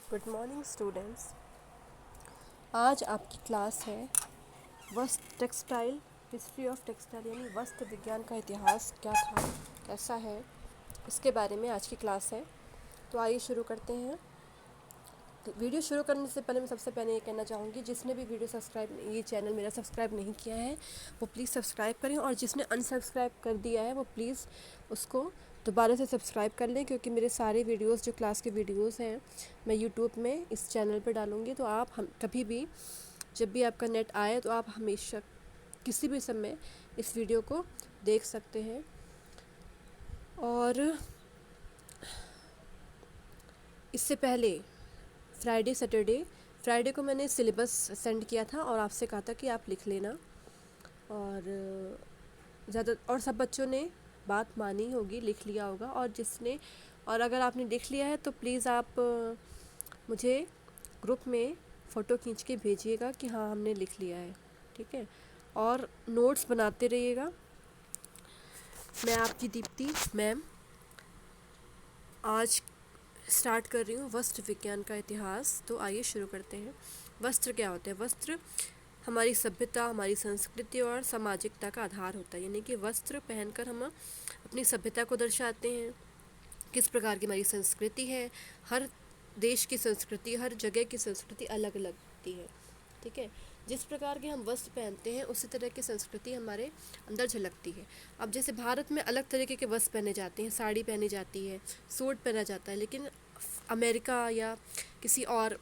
Good morning students. आज आपकी class है वस्त्र टेक्सटाइल हिस्ट्री ऑफ टेक्सटाइल यानी वस्त्र विज्ञान का इतिहास क्या था, कैसा है, इसके बारे में आज की क्लास है। तो आइए शुरू करते हैं। तो वीडियो शुरू करने से पहले मैं सबसे पहले ये कहना चाहूँगी, जिसने भी ये चैनल मेरा सब्सक्राइब नहीं किया है वो प्लीज़ सब्सक्राइब करें, और जिसने अनसब्सक्राइब कर दिया है वो प्लीज़ उसको दोबारा से सब्सक्राइब कर लें, क्योंकि मेरे सारे वीडियोस जो क्लास के वीडियोस हैं मैं यूट्यूब में इस चैनल पर डालूँगी। तो आप हम कभी भी जब भी आपका नेट आए तो आप हमेशा किसी भी समय इस वीडियो को देख सकते हैं। और इससे पहले फ्राइडे को मैंने सिलेबस सेंड किया था और आपसे कहा था कि आप लिख लेना, और सब बच्चों ने बात मानी होगी, लिख लिया होगा। और अगर आपने लिख लिया है तो प्लीज़ आप मुझे ग्रुप में फ़ोटो खींच के भेजिएगा कि हाँ हमने लिख लिया है, ठीक है। और नोट्स बनाते रहिएगा। मैं आपकी दीप्ति मैम आज स्टार्ट कर रही हूँ वस्त्र विज्ञान का इतिहास। तो आइए शुरू करते हैं। वस्त्र क्या होते हैं? वस्त्र हमारी सभ्यता, हमारी संस्कृति और सामाजिकता का आधार होता है। यानी कि वस्त्र पहनकर हम अपनी सभ्यता को दर्शाते हैं, किस प्रकार की हमारी संस्कृति है। हर देश की संस्कृति, हर जगह की संस्कृति अलग अलग होती है, ठीक है। जिस प्रकार के हम वस्त्र पहनते हैं उसी तरह की संस्कृति हमारे अंदर झलकती है। अब जैसे भारत में अलग तरीके के वस्त्र पहने जाते हैं, साड़ी पहनी जाती है, सूट पहना जाता है, लेकिन अमेरिका या किसी और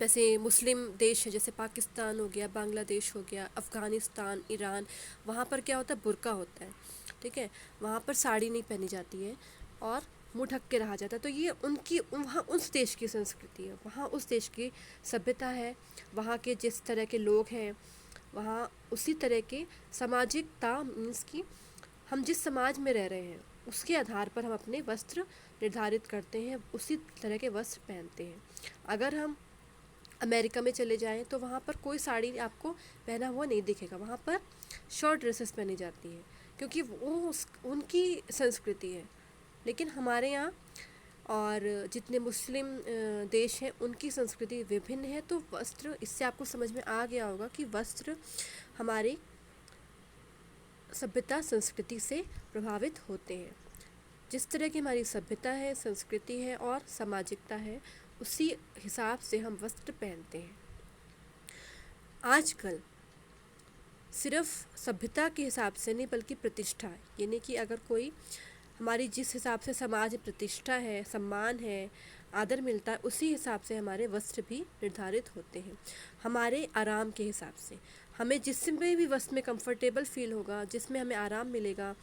वैसे मुस्लिम देश है जैसे पाकिस्तान हो गया, बांग्लादेश हो गया, अफ़गानिस्तान, ईरान, वहाँ पर क्या होता है? बुर्का होता है, ठीक है। वहाँ पर साड़ी नहीं पहनी जाती है और मुँह ढक के रहा जाता है। तो ये उनकी वहाँ उस देश की संस्कृति है, वहाँ उस देश की सभ्यता है, वहाँ के जिस तरह के लोग हैं वहाँ उसी तरह के सामाजिकता, मीन्स कि हम जिस समाज में रह रहे हैं उसके आधार पर हम अपने वस्त्र निर्धारित करते हैं, उसी तरह के वस्त्र पहनते हैं। अगर हम अमेरिका में चले जाएं तो वहाँ पर कोई साड़ी आपको पहना हुआ नहीं दिखेगा, वहाँ पर शॉर्ट ड्रेसेस पहनी जाती हैं, क्योंकि वो उनकी संस्कृति है। लेकिन हमारे यहाँ और जितने मुस्लिम देश हैं उनकी संस्कृति विभिन्न है। तो वस्त्र, इससे आपको समझ में आ गया होगा कि वस्त्र हमारी सभ्यता संस्कृति से प्रभावित होते हैं। जिस तरह की हमारी सभ्यता है, संस्कृति है और सामाजिकता है, उसी हिसाब से हम वस्त्र पहनते हैं। आजकल सिर्फ सभ्यता के हिसाब से नहीं बल्कि प्रतिष्ठा, यानी कि अगर कोई हमारी जिस हिसाब से समाज में प्रतिष्ठा है, सम्मान है, आदर मिलता है, उसी हिसाब से हमारे वस्त्र भी निर्धारित होते हैं। हमारे आराम के हिसाब से हमें जिसमें भी वस्त्र में कंफर्टेबल फील होगा, जिसमें हमें आराम मिलेगा,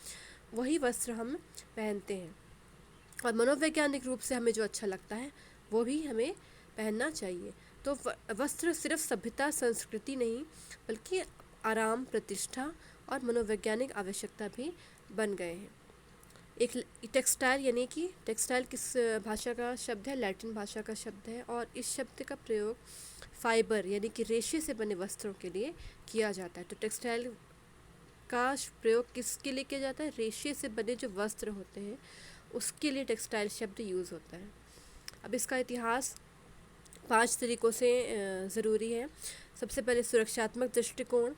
वही वस्त्र हम पहनते हैं। और मनोवैज्ञानिक रूप से हमें जो अच्छा लगता है वो भी हमें पहनना चाहिए। तो वस्त्र सिर्फ सभ्यता, संस्कृति नहीं बल्कि आराम, प्रतिष्ठा और मनोवैज्ञानिक आवश्यकता भी बन गए हैं। एक टेक्सटाइल, यानी कि टेक्सटाइल किस भाषा का शब्द है? लैटिन भाषा का शब्द है, और इस शब्द का प्रयोग फाइबर यानी कि रेशे से बने वस्त्रों के लिए किया जाता है। तो टेक्सटाइल का प्रयोग किसके लिए किया जाता है? रेशे से बने जो वस्त्र होते हैं उसके लिए टेक्सटाइल शब्द यूज़ होता है। अब इसका इतिहास 5 तरीक़ों से ज़रूरी है। सबसे पहले सुरक्षात्मक दृष्टिकोण,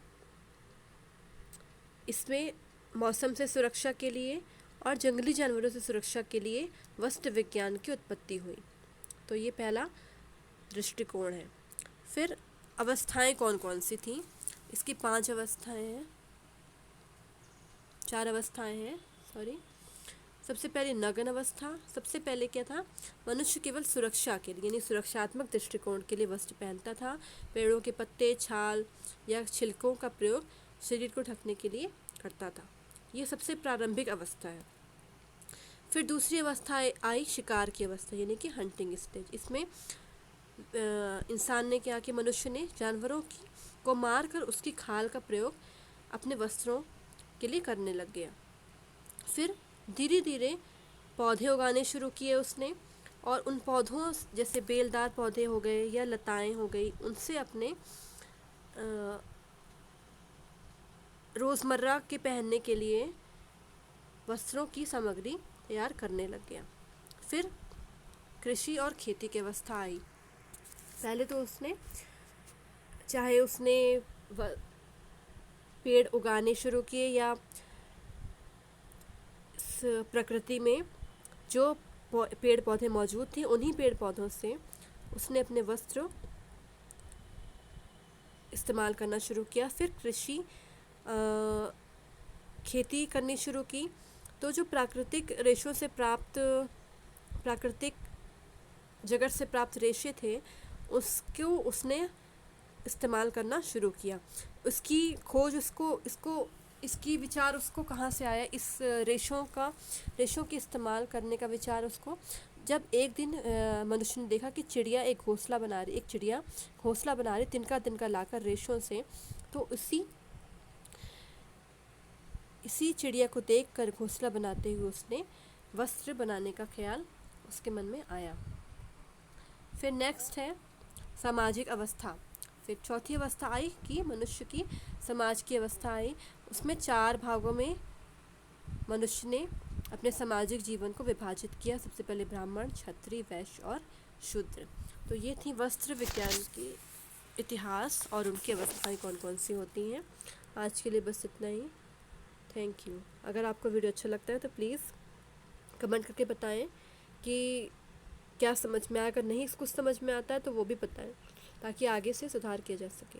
इसमें मौसम से सुरक्षा के लिए और जंगली जानवरों से सुरक्षा के लिए वस्त्र विज्ञान की उत्पत्ति हुई। तो ये पहला दृष्टिकोण है। फिर अवस्थाएं कौन कौन सी थीं? इसकी 5 अवस्थाएं हैं, 4 अवस्थाएं हैं, सॉरी। सबसे पहले नग्न अवस्था। सबसे पहले क्या था? मनुष्य केवल सुरक्षा के लिए यानी सुरक्षात्मक दृष्टिकोण के लिए वस्त्र पहनता था। पेड़ों के पत्ते, छाल या छिलकों का प्रयोग शरीर को ढकने के लिए करता था। ये सबसे प्रारंभिक अवस्था है। फिर दूसरी अवस्था आई शिकार की अवस्था, यानी कि हंटिंग स्टेज। इसमें इंसान ने क्या कि मनुष्य ने जानवरों को मार कर उसकी खाल का प्रयोग अपने वस्त्रों के लिए करने लग गया। फिर धीरे धीरे पौधे उगाने शुरू किए उसने, और उन पौधों जैसे बेलदार पौधे हो गए या लताएं हो गई, उनसे अपने रोज़मर्रा के पहनने के लिए वस्त्रों की सामग्री तैयार करने लग गया। फिर कृषि और खेती की अवस्था आई। पहले तो उसने चाहे उसने पेड़ उगाने शुरू किए या इस प्रकृति में जो पेड़ पौधे मौजूद थे उन्हीं पेड़ पौधों से उसने अपने वस्त्र इस्तेमाल करना शुरू किया। फिर कृषि खेती करनी शुरू की। तो जो प्राकृतिक रेशों से प्राप्त प्राकृतिक जगत से प्राप्त रेशे थे उसको उसने इस्तेमाल करना शुरू किया। उसकी खोज इसकी विचार उसको कहाँ से आया, इस रेशों के इस्तेमाल करने का विचार उसको जब एक दिन मनुष्य ने देखा कि एक चिड़िया घोंसला बना रही तिनका तिनका लाकर रेशों से। तो इसी चिड़िया को देखकर घोंसला बनाते हुए उसने वस्त्र बनाने का ख्याल उसके मन में आया। फिर नेक्स्ट है सामाजिक अवस्था। फिर चौथी अवस्था आई कि मनुष्य की समाज की अवस्था आई। उसमें 4 भागों में मनुष्य ने अपने सामाजिक जीवन को विभाजित किया। सबसे पहले ब्राह्मण, क्षत्रिय, वैश्य और शूद्र। तो ये थी वस्त्र विज्ञान की इतिहास और उनकी अवस्थाएं कौन कौन सी होती हैं। आज के लिए बस इतना ही। Thank you. अगर आपको वीडियो अच्छा लगता है तो प्लीज़ कमेंट करके बताएं कि क्या समझ में आया। अगर नहीं कुछ समझ में आता है तो वो भी बताएं ताकि आगे से सुधार किया जा सके।